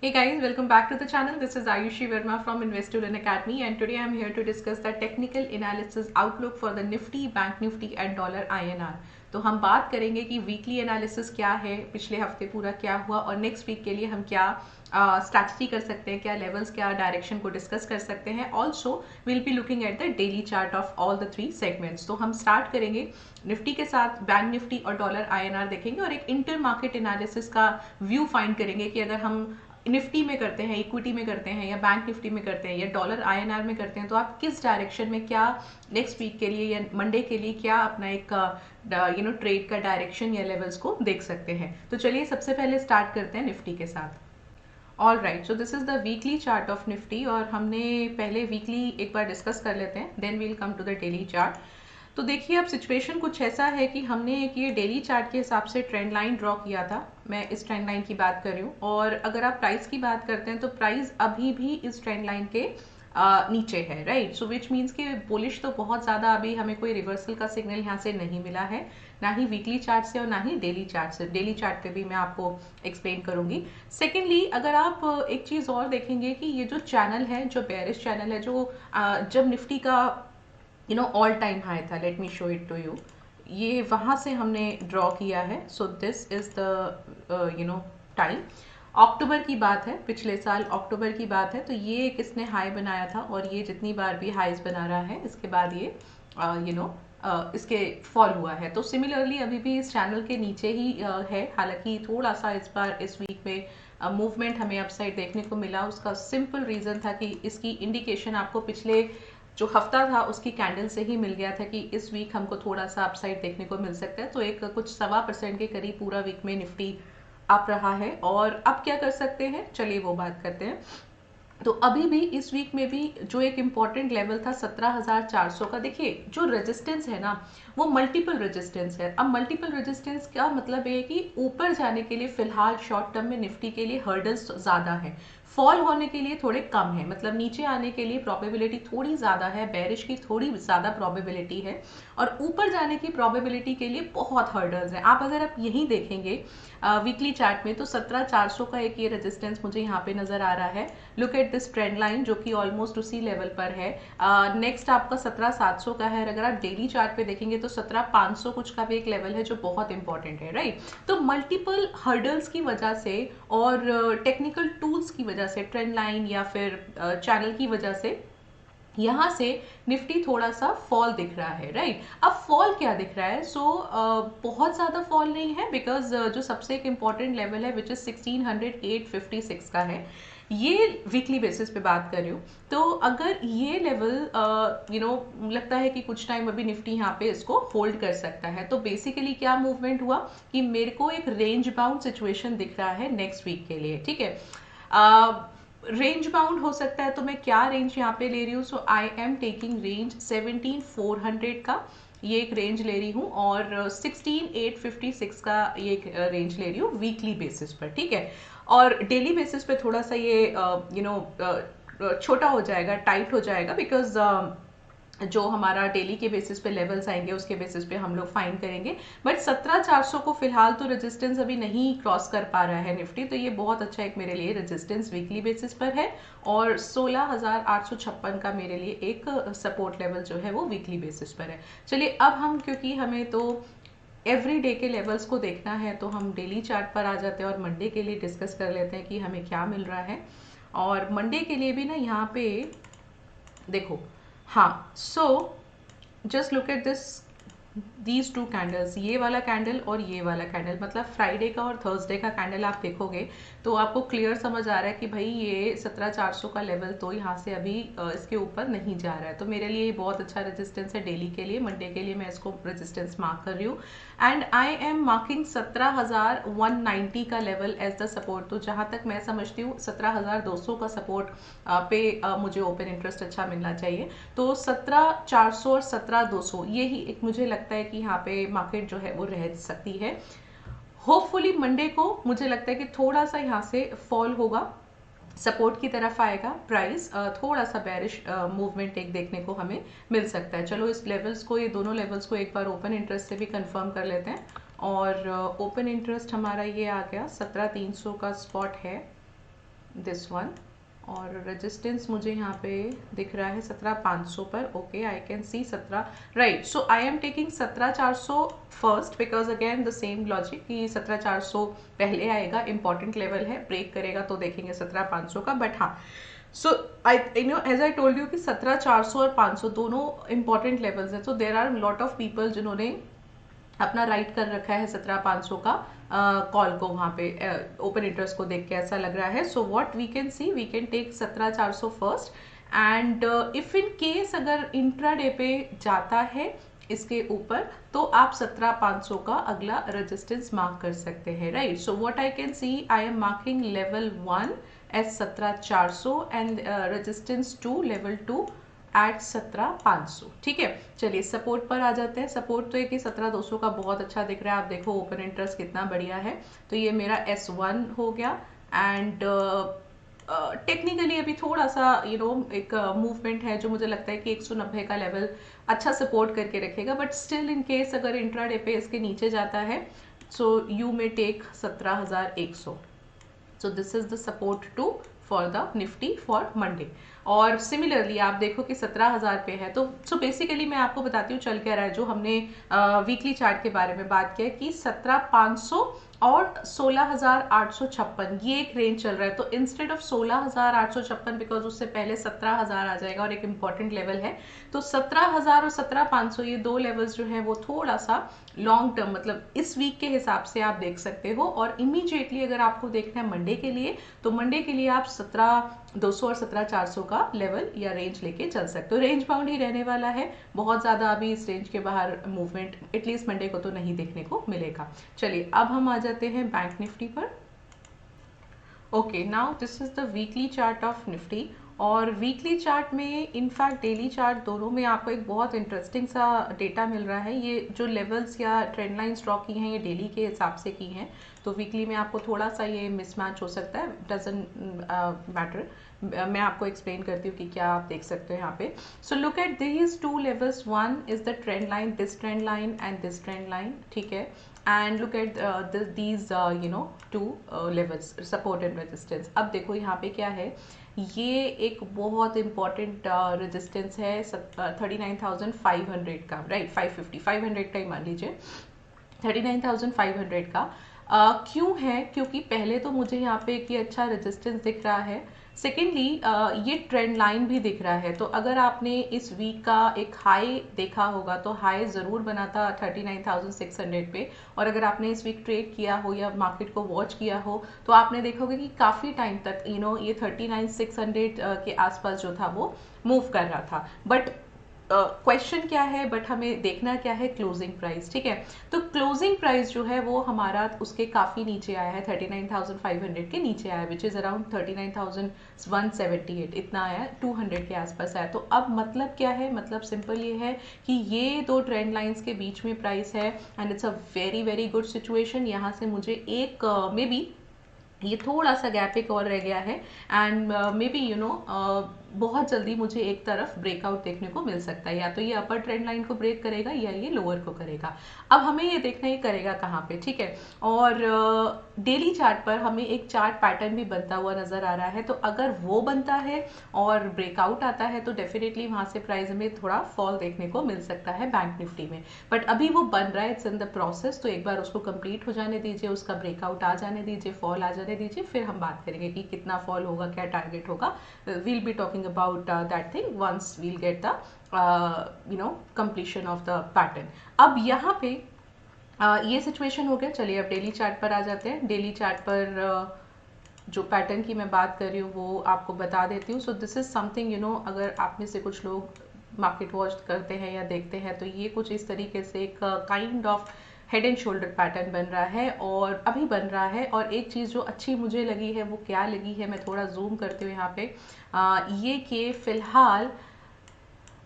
Hey guys, welcome back to the channel. This is Ayushi Verma from Investor Academy, and today I'm here to discuss the technical analysis outlook for the Nifty, Bank Nifty and Dollar INR. तो हम बात करेंगे कि weekly analysis क्या है, पिछले हफ्ते पूरा क्या हुआ और नेक्स्ट वीक के लिए हम क्या स्ट्रैटेजी कर सकते हैं, क्या लेवल्स, क्या डायरेक्शन को डिस्कस कर सकते हैं. Also will be looking at the daily chart of all the three segments. तो हम स्टार्ट करेंगे निफ्टी के साथ, बैंक निफ्टी और डॉलर INR देखेंगे और एक इंटर मार्केट एनालिसिस का व्यू फाइंड करेंगे कि अगर हम निफ्टी में करते हैं, इक्विटी में करते हैं, या बैंक निफ्टी में करते हैं, या डॉलर INR में करते हैं, तो आप किस डायरेक्शन में क्या नेक्स्ट वीक के लिए या मंडे के लिए क्या अपना एक ट्रेड का डायरेक्शन या लेवल्स को देख सकते हैं. तो चलिए सबसे पहले स्टार्ट करते हैं निफ्टी के साथ. All right, so this is the weekly chart of Nifty और हमने पहले वीकली एक बार डिस्कस कर लेते हैं, then we'll come to the daily chart. तो देखिए अब सिचुएशन कुछ ऐसा है कि हमने एक ये डेली चार्ट के हिसाब से ट्रेंड लाइन ड्रॉ किया था. मैं इस ट्रेंड लाइन की बात कर रही हूँ और अगर आप प्राइस की बात करते हैं तो प्राइस अभी भी इस ट्रेंड लाइन के नीचे है, राइट. सो विच मीन्स कि बुलिश तो बहुत ज़्यादा अभी हमें कोई रिवर्सल का सिग्नल यहाँ से नहीं मिला है, ना ही वीकली चार्ट से और ना ही डेली चार्ट से. डेली चार्ट पे भी मैं आपको एक्सप्लेन करूंगी. सेकेंडली अगर आप एक चीज़ और देखेंगे कि ये जो चैनल है, जो बेरिश चैनल है, जो जब निफ्टी का ऑल टाइम हाई था, let me show it to you, ये वहाँ से हमने ड्रॉ किया है. So this is the time, October की बात है, पिछले साल अक्टूबर की बात है. तो ये किसने हाई बनाया था और ये जितनी बार भी हाईज बना रहा है इसके बाद ये इसके फॉल हुआ है. तो सिमिलरली अभी भी इस चैनल के नीचे ही है. हालांकि थोड़ा सा इस बार इस वीक में मूवमेंट हमें अपसाइड देखने को मिला. उसका सिंपल रीजन था कि इसकी इंडिकेशन आपको पिछले जो हफ्ता था उसकी कैंडल से ही मिल गया था कि इस वीक हमको थोड़ा सा अपसाइड देखने को मिल सकता है. तो एक कुछ 1.25% के करीब पूरा वीक में निफ्टी अप रहा है. और अब क्या कर सकते हैं, चलिए वो बात करते हैं. तो अभी भी इस वीक में भी जो एक इम्पॉर्टेंट लेवल था 17,400 का, देखिए जो रेजिस्टेंस है ना वो मल्टीपल रेजिस्टेंस है. अब मल्टीपल रेजिस्टेंस का मतलब है कि ऊपर जाने के लिए फिलहाल शॉर्ट टर्म में निफ्टी के लिए हर्डल्स ज़्यादा है, फॉल होने के लिए थोड़े कम है. मतलब नीचे आने के लिए प्रोबेबिलिटी थोड़ी ज़्यादा है, बेरिश की थोड़ी ज़्यादा प्रोबेबिलिटी है और ऊपर जाने की प्रोबेबिलिटी के लिए बहुत हर्डल्स हैं. आप अगर आप यहीं देखेंगे वीकली चार्ट में तो 17,400 का एक ये रेजिस्टेंस मुझे यहाँ पे नजर आ रहा है. Look at this trend line जो कि ऑलमोस्ट उसी लेवल पर है. नेक्स्ट आपका 17,700 का है. अगर आप डेली चार्ट पे देखेंगे तो 17,500 कुछ का भी एक लेवल है जो बहुत इंपॉर्टेंट है, राइट. तो मल्टीपल हर्डल्स की वजह से और टेक्निकल टूल्स की वजह से, ट्रेंड लाइन या फिर चैनल की वजह से यहाँ से निफ्टी थोड़ा सा फॉल दिख रहा है, राइट. अब फॉल क्या दिख रहा है, बहुत ज़्यादा फॉल नहीं है बिकॉज जो सबसे एक इम्पॉर्टेंट लेवल है विच इज़ 16,856 का है. ये वीकली बेसिस पे बात कर रही हूँ. तो अगर ये लेवल लगता है कि कुछ टाइम अभी निफ्टी यहाँ पे इसको होल्ड कर सकता है. तो बेसिकली क्या मूवमेंट हुआ कि मेरे को एक रेंज बाउंड सिचुएशन दिख रहा है नेक्स्ट वीक के लिए, ठीक है. रेंज बाउंड हो सकता है तो मैं क्या रेंज यहाँ पे ले रही हूँ, सो आई एम टेकिंग रेंज 17,400 का, ये एक रेंज ले रही हूँ और 16,856 का ये एक रेंज ले रही हूँ वीकली बेसिस पर, ठीक है. और डेली बेसिस पे थोड़ा सा ये छोटा हो जाएगा, टाइट हो जाएगा बिकॉज जो हमारा डेली के बेसिस पे लेवल्स आएंगे उसके बेसिस पे हम लोग फाइंड करेंगे. बट 17,400 को फिलहाल तो रेजिस्टेंस अभी नहीं क्रॉस कर पा रहा है निफ्टी, तो ये बहुत अच्छा एक मेरे लिए रेजिस्टेंस वीकली बेसिस पर है. और 16,856 का मेरे लिए एक सपोर्ट लेवल जो है वो वीकली बेसिस पर है. चलिए अब हम, क्योंकि हमें तो एवरी डे के लेवल्स को देखना है, तो हम डेली चार्ट पर आ जाते हैं और मंडे के लिए डिस्कस कर लेते हैं कि हमें क्या मिल रहा है. और मंडे के लिए भी ना यहाँ पे देखो, हाँ, so just look at this, these two candles, ये वाला कैंडल और ये वाला कैंडल, मतलब फ्राइडे का और थर्सडे का कैंडल आप देखोगे तो आपको क्लियर समझ आ रहा है कि भाई ये 17,400 का लेवल तो यहाँ से अभी इसके ऊपर नहीं जा रहा है. तो मेरे लिए ये बहुत अच्छा रेजिस्टेंस है डेली के लिए. मंडे के लिए मैं इसको रेजिस्टेंस मार्क कर रही हूँ एंड आई एम मार्किंग 17,190 का लेवल एज द सपोर्ट. तो जहाँ तक मैं समझती हूँ 17,200 का सपोर्ट पे मुझे ओपन इंटरेस्ट अच्छा मिलना चाहिए. तो 17,400 और 17,200 यही एक मुझे लगता है कि यहाँ पे मार्केट जो है वो रह सकती है. होपफुली मंडे को मुझे लगता है कि थोड़ा सा यहाँ से फॉल होगा, सपोर्ट की तरफ आएगा प्राइस, थोड़ा सा बेरिश मूवमेंट एक देखने को हमें मिल सकता है. चलो इस लेवल्स को, ये दोनों लेवल्स को एक बार ओपन इंटरेस्ट से भी कंफर्म कर लेते हैं. और ओपन इंटरेस्ट हमारा ये आ गया 17,300 का स्पॉट है. दिस वन, और रेजिस्टेंस मुझे यहाँ पे दिख रहा है 17,500 पर. Okay, I can C 17, right. So I am taking 17,400 first, because again the same logic कि 17,400 पहले आएगा, इंपॉर्टेंट लेवल है, ब्रेक करेगा तो देखेंगे 17,500 का. बट हाँ, so I as I told you कि 17,400 और 500 दोनों इंपॉर्टेंट लेवल्स हैं. So there are lot of people जिन्होंने अपना राइट कर रखा है 17,500 का कॉल को, वहाँ पे ओपन इंटरेस्ट को देख के ऐसा लग रहा है. So what we can see, we can take 17,400 first, and if in case अगर इंट्राडे पे जाता है इसके ऊपर तो आप 17,500 का अगला रेजिस्टेंस मार्क कर सकते हैं, right. So what I can see, I am marking level 1 at 17,400 and resistance 2 level 2 at 17,500. ठीक है, चलिए सपोर्ट पर आ जाते हैं. सपोर्ट तो एक ही 17,200 का बहुत अच्छा दिख रहा है. आप देखो ओपन इंटरेस्ट कितना बढ़िया है. तो ये मेरा S1 हो गया, एंड टेक्निकली अभी थोड़ा सा एक मूवमेंट है जो मुझे लगता है कि 190 का लेवल अच्छा सपोर्ट करके रखेगा. बट स्टिल इन केस अगर इंट्राडे पे इसके नीचे जाता है, so you may take 17,100. So this is the support two for the Nifty for Monday. और सिमिलरली आप देखो कि 17,000 पे है. तो सो बेसिकली मैं आपको बताती हूँ चल क्या रहा है. जो हमने वीकली चार्ट के बारे में बात किया कि 17,500 और 16,856 ये एक रेंज चल रहा है. तो इंस्टेड ऑफ 16,856, बिकॉज उससे पहले 17,000 आ जाएगा और एक इंपॉर्टेंट लेवल है. तो 17,000 और 17,500 ये दो लेवल्स जो है वो थोड़ा सा लॉन्ग टर्म, मतलब इस वीक के हिसाब से आप देख सकते हो. और इमीडिएटली अगर आपको देखना है मंडे के लिए, तो मंडे के लिए आप 17,200 और 17,400 का लेवल या रेंज लेके चल सकते हो. रेंज बाउंड ही रहने वाला है, बहुत ज्यादा अभी इस रेंज के बाहर मूवमेंट एटलीस्ट मंडे को तो नहीं देखने को मिलेगा. चलिए अब हम आ जाते हैं बैंक निफ्टी पर. Okay, now this is the weekly chart of Nifty. और वीकली चार्ट में इनफैक्ट डेली चार्ट दोनों में आपको एक बहुत इंटरेस्टिंग सा डेटा मिल रहा है. ये जो लेवल्स या ट्रेंड लाइंस ड्रॉ की हैं ये डेली के हिसाब से की हैं, तो वीकली में आपको थोड़ा सा ये मिसमैच हो सकता है. डजंट मैटर, मैं आपको एक्सप्लेन करती हूँ कि क्या आप देख सकते हो यहाँ पे. So look at these two levels. One is the trend line, this trend line and this trend line. ठीक है, and look eight these two levels, support and resistance. अब देखो यहाँ पे क्या है, ये एक बहुत इंपॉर्टेंट रेजिस्टेंस है 39,500 का, राइट. 550, 500 का ही मान लीजिए, 39,500 का. क्यों है, क्योंकि पहले तो मुझे यहाँ पे एक ये अच्छा रेजिस्टेंस दिख रहा है. सेकेंडली ये ट्रेंड लाइन भी दिख रहा है. तो अगर आपने इस वीक का एक हाई देखा होगा तो हाई ज़रूर बना था 39,600 पे. और अगर आपने इस वीक ट्रेड किया हो या मार्केट को वॉच किया हो तो आपने देखोगे कि काफ़ी टाइम तक ये 39,600 के आसपास जो था वो मूव कर रहा था. बट क्वेश्चन क्या है, बट हमें देखना क्या है, क्लोजिंग प्राइस. ठीक है, तो क्लोजिंग प्राइस जो है वो हमारा उसके काफ़ी नीचे आया है, 39,500 के नीचे आया, विच इज़ अराउंड 39,178, इतना आया, 200 के आसपास आया. तो अब मतलब क्या है, मतलब सिंपल ये है कि ये दो ट्रेंड लाइंस के बीच में प्राइस है, and it's a very very good situation. यहाँ से मुझे एक मे बी ये थोड़ा सा गैप एक और रह गया है, एंड मे बी बहुत जल्दी मुझे एक तरफ ब्रेकआउट देखने को मिल सकता है. या तो ये अपर ट्रेंड लाइन को ब्रेक करेगा या ये लोअर को करेगा. अब हमें ये देखना ये करेगा कहाँ पे. ठीक है, और डेली चार्ट पर हमें एक चार्ट पैटर्न भी बनता हुआ नजर आ रहा है. तो अगर वो बनता है और ब्रेकआउट आता है तो डेफिनेटली वहां से प्राइस में थोड़ा फॉल देखने को मिल सकता है बैंक निफ्टी में. बट अभी वो बन रहा है, इट्स इन द प्रोसेस. तो एक बार उसको कंप्लीट हो जाने दीजिए, उसका ब्रेकआउट आ जाने दीजिए, फॉल आ जाने दीजिए, फिर हम बात करेंगे कि कितना फॉल होगा, क्या टारगेट होगा. We'll be talking about that thing once we'll get the completion of the pattern. अब यहाँ पे ये सिचुएशन हो गया. चलिए अब डेली चार्ट पर आ जाते हैं. डेली चार्ट पर जो पैटर्न की मैं बात कर रही हूँ वो आपको बता देती हूँ. सो दिस इज समथिंग अगर आप में से कुछ लोग मार्केट वॉच करते हैं या देखते हैं तो ये कुछ इस तरीके से एक kind of head and shoulder pattern बन रहा है और अभी बन रहा है. और एक चीज़ जो अच्छी मुझे लगी है वो क्या लगी है, मैं थोड़ा जूम करती हूँ यहाँ पे. ये कि फिलहाल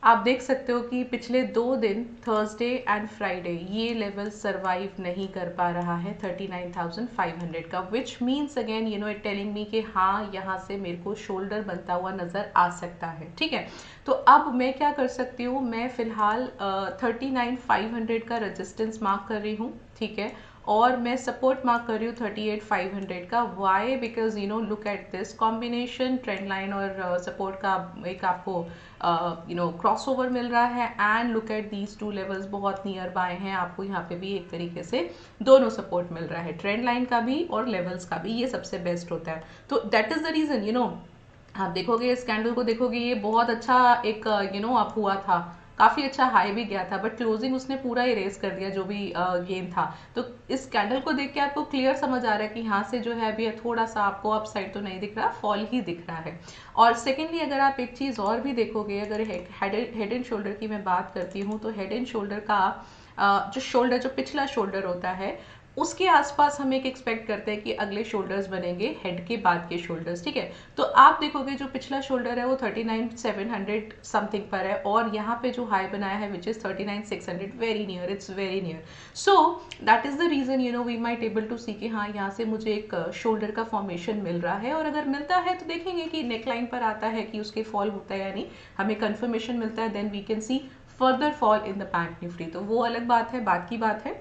आप देख सकते हो कि पिछले 2 दिन थर्सडे एंड फ्राइडे ये लेवल सरवाइव नहीं कर पा रहा है 39,500 का, which means again it telling me कि हाँ यहाँ से मेरे को शोल्डर बनता हुआ नजर आ सकता है. ठीक है, तो अब मैं क्या कर सकती हूँ, मैं फिलहाल 39,500 का रेजिस्टेंस मार्क कर रही हूँ. ठीक है, और मैं सपोर्ट मार्क कर रही हूँ 38,500 का। Why? Because you know look at this combination, trend line और सपोर्ट का एक आपको यू नो क्रॉस ओवर मिल रहा है, and look at these two levels बहुत नियर बाय हैं। आपको यहाँ पे भी एक तरीके से दोनों सपोर्ट मिल रहा है, ट्रेंड लाइन का भी और लेवल्स का भी, ये सबसे बेस्ट होता है। तो that is the reason you know आप देखोगे इस कैंडल को, देखोगे ये बहुत अच्छा एक यू नो अप हुआ था, काफी अच्छा हाई भी गया था, बट क्लोजिंग उसने पूरा इरेज कर दिया जो भी गेन था। तो इस कैंडल को देख के आपको क्लियर समझ आ रहा है कि यहाँ से जो है अभी थोड़ा सा आपको अपसाइड तो नहीं दिख रहा, फॉल ही दिख रहा है। और सेकेंडली अगर आप एक चीज और भी देखोगे, अगर हेड एंड शोल्डर की मैं बात करती हूँ, तो हेड एंड शोल्डर का जो शोल्डर, जो पिछला शोल्डर होता है, उसके आसपास हम एक एक्सपेक्ट करते हैं कि अगले शोल्डर्स बनेंगे हेड के बाद के शोल्डर्स, ठीक है। तो आप देखोगे जो पिछला शोल्डर है वो 39,700 समथिंग पर है, और यहाँ पे जो हाई बनाया है which is 39,600, very near, it's very near. So that is the reason you know we might able to see कि हाँ यहाँ से मुझे एक शोल्डर का फॉर्मेशन मिल रहा है, और अगर मिलता है तो देखेंगे कि नेकलाइन पर आता है कि उसके फॉल होता है या नहीं, हमें कंफर्मेशन मिलता है, then we can see further fall in the bank Nifty. तो वो अलग बात है, बात की बात है।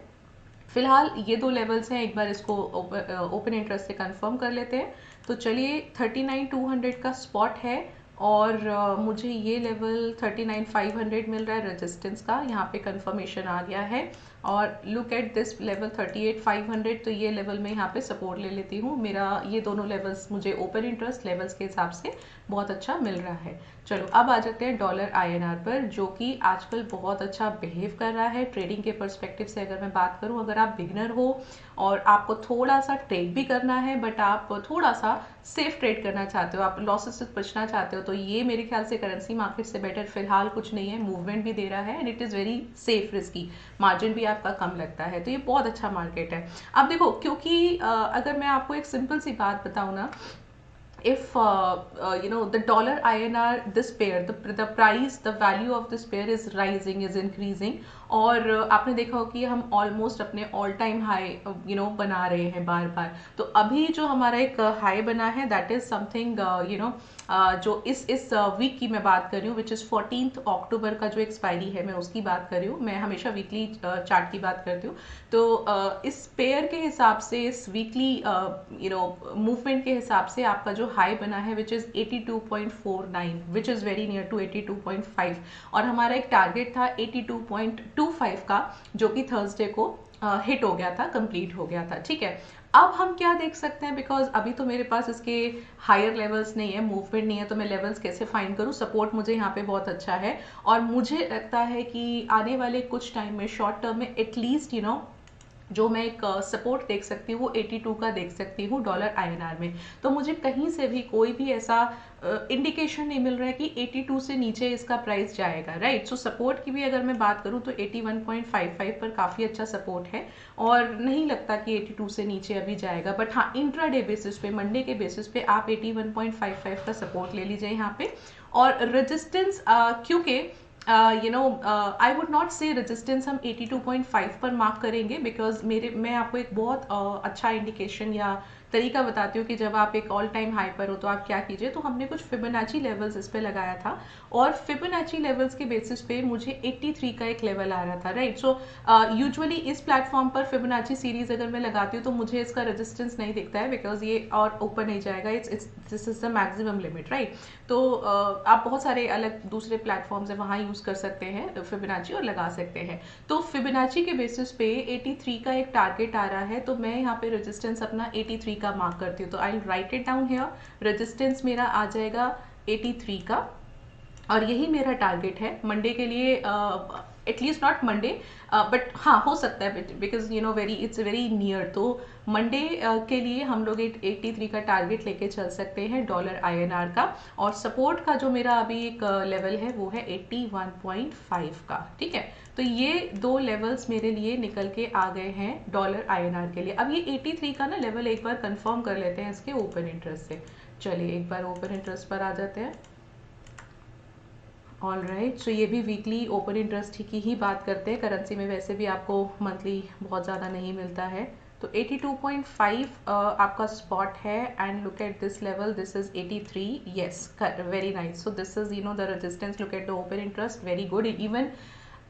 फिलहाल ये दो लेवल्स हैं, एक बार इसको ओपन इंटरेस्ट से कंफर्म कर लेते हैं। तो चलिए 39,200 का स्पॉट है, और मुझे ये लेवल 39,500 मिल रहा है रेजिस्टेंस का, यहाँ पे कंफर्मेशन आ गया है। और लुक एट दिस लेवल 38,500, तो ये लेवल में यहाँ पे सपोर्ट ले लेती हूँ। मेरा ये दोनों लेवल्स मुझे ओपन इंटरेस्ट लेवल्स के हिसाब से बहुत अच्छा मिल रहा है। चलो अब आ जाते हैं डॉलर INR पर, जो कि आजकल बहुत अच्छा बिहेव कर रहा है ट्रेडिंग के पर्सपेक्टिव से। अगर मैं बात करूं, अगर आप बिगनर हो और आपको थोड़ा सा ट्रेड भी करना है, बट आप थोड़ा सा सेफ ट्रेड करना चाहते हो, आप लॉसेस से बचना चाहते हो, तो ये मेरे ख्याल से करेंसी मार्केट से बेटर फिलहाल कुछ नहीं है। मूवमेंट भी दे रहा है and it is very safe, risky, margin भी आपका कम लगता है, तो ये बहुत अच्छा मार्केट है। अब देखो, क्योंकि अगर मैं आपको एक सिंपल सी बात बताऊं ना, if you know the dollar INR, this pair, the price, the value of this pair is rising, is increasing, और आपने देखा हो कि हम ऑलमोस्ट अपने all time high you know बना रहे हैं बार बार। तो अभी जो हमारा एक हाई बना है that is something you know जो इस वीक की मैं बात कर रही हूँ, विच इज़ 14 अक्टूबर का जो एक्सपायरी है, मैं उसकी बात कर रही हूँ। मैं हमेशा वीकली चार्ट की बात करती हूँ। तो इस पेयर के हिसाब से, इस वीकली यू नो मूवमेंट के हिसाब से आपका जो हाई बना है which is 82.49, which is very near to 82.5, और हमारा एक टारगेट था 82.25 का, जो कि थर्सडे को हिट हो गया था, कंप्लीट हो गया था, ठीक है। अब हम क्या देख सकते हैं, बिकॉज अभी तो मेरे पास इसके हायर लेवल्स नहीं है, मूवमेंट नहीं है, तो मैं लेवल्स कैसे फाइंड करूं। सपोर्ट मुझे यहाँ पे बहुत अच्छा है, और मुझे लगता है कि आने वाले कुछ टाइम में, शॉर्ट टर्म में एटलीस्ट यू नो, जो मैं एक सपोर्ट देख सकती हूँ वो 82 का देख सकती हूँ डॉलर INR में। तो मुझे कहीं से भी कोई भी ऐसा इंडिकेशन नहीं मिल रहा है कि 82 से नीचे इसका प्राइस जाएगा, राइट। सो सपोर्ट की भी अगर मैं बात करूँ तो 81.55 पर काफ़ी अच्छा सपोर्ट है, और नहीं लगता कि 82 से नीचे अभी जाएगा। बट हाँ, इंट्राडे बेसिस पे, मंडे के बेसिस पे आप 81.55 का सपोर्ट ले लीजिए यहाँ पे। और रेजिस्टेंस क्योंकि you know I would not से रेजिस्टेंस हम 82.5 पर मार्क करेंगे, बिकॉज मैं आपको एक बहुत अच्छा इंडिकेशन या तरीका बताती हूँ कि जब आप एक ऑल टाइम हाई पर हो तो आप क्या कीजिए। तो हमने कुछ फिबोनाची लेवल्स इस पे लगाया था, और फिबोनाची लेवल्स के बेसिस पे मुझे 83 का एक लेवल आ रहा था, राइट। सो यूजुअली इस प्लेटफॉर्म पर फिबोनाची सीरीज अगर मैं लगाती हूँ तो मुझे इसका रेजिस्टेंस नहीं दिखता है, बिकॉज ये और ऊपर नहीं जाएगा, this is the maximum limit, right. तो आप बहुत सारे अलग दूसरे प्लेटफॉर्म्स है, वहाँ यूज कर सकते हैं फिबोनाची और लगा सकते हैं। तो फिबोनाची के बेसिस पे 83 का एक टारगेट आ रहा है, तो मैं यहाँ पे रेजिस्टेंस अपना 83 का मार्क करती हूँ। तो I write it down here, resistance मेरा आ जाएगा 83 का, और यही मेरा टारगेट है मंडे के लिए। एटलीस्ट नॉट मंडे, बट हाँ हो सकता है, because you no it's very near. तो मंडे के लिए हम लोग 83 का टारगेट लेके चल सकते हैं डॉलर INR का, और सपोर्ट का जो मेरा अभी एक लेवल है वो है 81.5 का, ठीक है। तो ये दो लेवल्स मेरे लिए निकल के आ गए हैं डॉलर INR के लिए। अब ये 83 का ना लेवल एक बार कंफर्म कर लेते हैं इसके ओपन इंटरेस्ट से। चलिए एक बार ओपन इंटरेस्ट पर आ जाते हैं। ऑल राइट, सो ये भी वीकली ओपन इंटरेस्ट की ही बात करते हैं। करेंसी में वैसे भी आपको मंथली बहुत ज़्यादा नहीं मिलता है। तो 82.5 आपका स्पॉट है, and look at this level, this is 83, yes, very nice. So this is you know the resistance, look at the open interest, very good. Even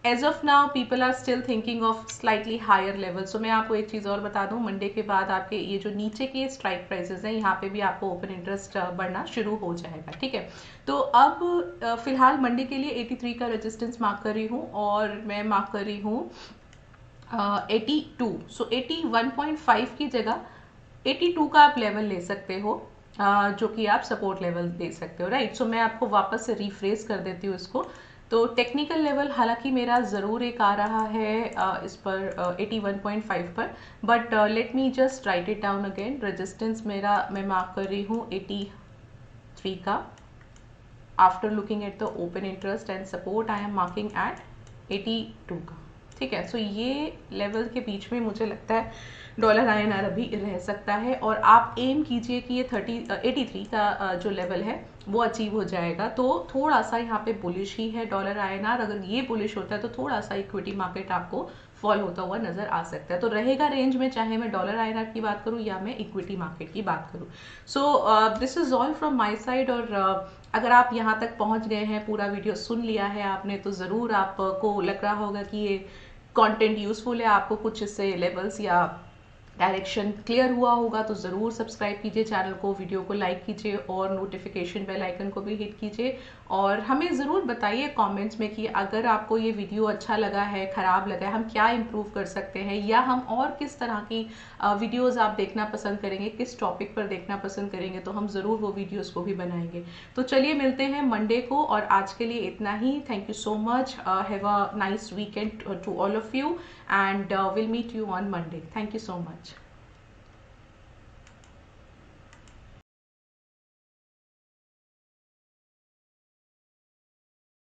as of now people are still thinking of slightly higher level. So मैं आपको एक चीज़ और बता दूं, Monday के बाद आपके ये जो नीचे के स्ट्राइक प्राइसेस हैं यहाँ पे भी आपको ओपन इंटरेस्ट बढ़ना शुरू हो जाएगा, ठीक है। तो अब फिलहाल मंडे के लिए 83 का रेजिस्टेंस मार्क कर रही हूँ और मैं मार्क कर रही हूँ 82। सो 81.5 की जगह 82 का आप लेवल ले सकते हो, जो कि आप सपोर्ट लेवल दे सकते हो, राइट। सो मैं आपको वापस से रिफ्रेश कर देती हूँ इसको। तो टेक्निकल लेवल हालांकि मेरा ज़रूर एक आ रहा है इस पर 81.5 पर, but let me just write it down again. Resistance मेरा मैं मार्क कर रही हूँ 83 का after looking at the open interest, and support I am marking at 82 का, ठीक है। सो ये लेवल के बीच में मुझे लगता है डॉलर INR अभी रह सकता है, और आप एम कीजिए कि ये 83 का जो लेवल है वो अचीव हो जाएगा। तो थोड़ा सा यहाँ पे बुलिश ही है डॉलर INR। अगर ये बुलिश होता है तो थोड़ा सा इक्विटी मार्केट आपको फॉल होता हुआ नजर आ सकता है। तो रहेगा रेंज में, चाहे मैं डॉलर INR की बात करूँ या मैं इक्विटी मार्केट की बात करूँ। सो this is all from my side. और अगर आप यहाँ तक पहुँच गए हैं, पूरा वीडियो सुन लिया है आपने, तो ज़रूर आपको लग रहा होगा कि ये कंटेंट यूजफुल है, आपको कुछ इससे लेवल्स या डायरेक्शन क्लियर हुआ होगा, तो ज़रूर सब्सक्राइब कीजिए चैनल को, वीडियो को लाइक कीजिए और नोटिफिकेशन बेल आइकन को भी हिट कीजिए। और हमें ज़रूर बताइए कमेंट्स में कि अगर आपको ये वीडियो अच्छा लगा है, ख़राब लगा है, हम क्या इम्प्रूव कर सकते हैं, या हम और किस तरह की वीडियोस आप देखना पसंद करेंगे, किस टॉपिक पर देखना पसंद करेंगे, तो हम ज़रूर वो वीडियोस को भी बनाएंगे। तो चलिए मिलते हैं मंडे को, और आज के लिए इतना ही। Thank you so much, have a nice weekend to all of you, and will meet you on Monday. Thank you so much.